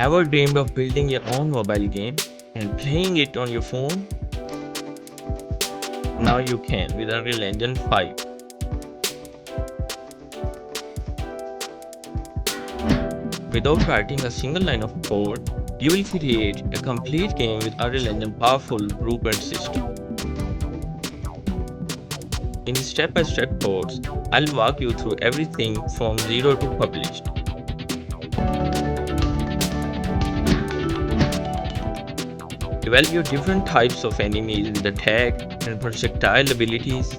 Ever dreamed of building your own mobile game and playing it on your phone? Now you can with Unreal Engine 5. Without writing a single line of code, you will create a complete game with Unreal Engine powerful blueprint system. In step-by-step codes, I'll walk you through everything from zero to published. Develop your different types of enemies with attack and projectile abilities.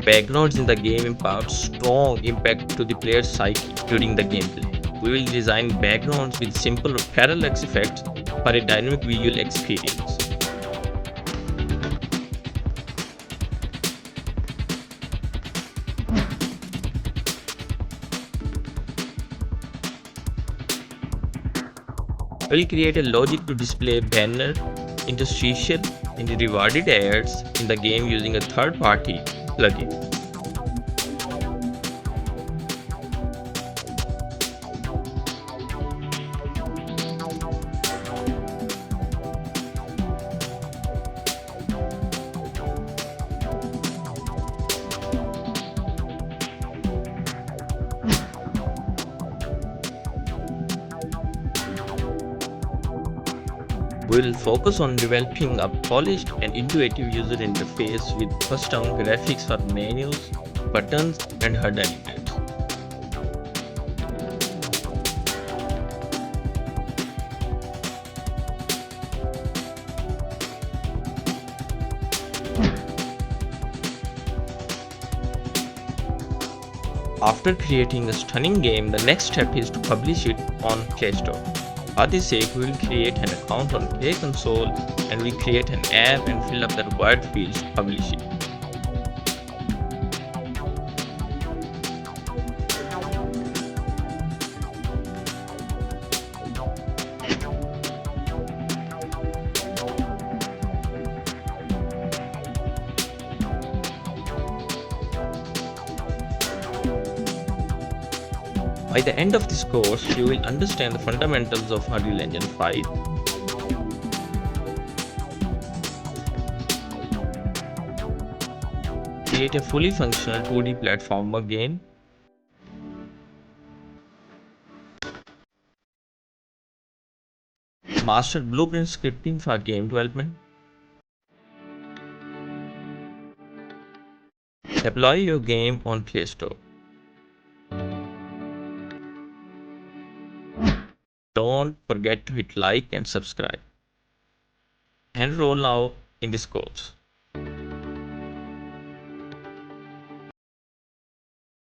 Backgrounds in the game impart strong impact to the player's psyche during the gameplay. We will design backgrounds with simple parallax effects for a dynamic visual experience. We'll create a logic to display banner, interstitial, and rewarded ads in the game using a third-party plugin. We will focus on developing a polished and intuitive user interface with custom graphics for menus, buttons, and HUD elements. After creating a stunning game, the next step is to publish it on Play Store. For this sake, we will create an account on Play Console and we create an app and fill up the required fields to publish it. By the end of this course, you will understand the fundamentals of Unreal Engine 5. Create a fully functional 2D platformer game. Master blueprint scripting for game development. Deploy your game on Play Store. Don't forget to hit like and subscribe. Enroll now in this course.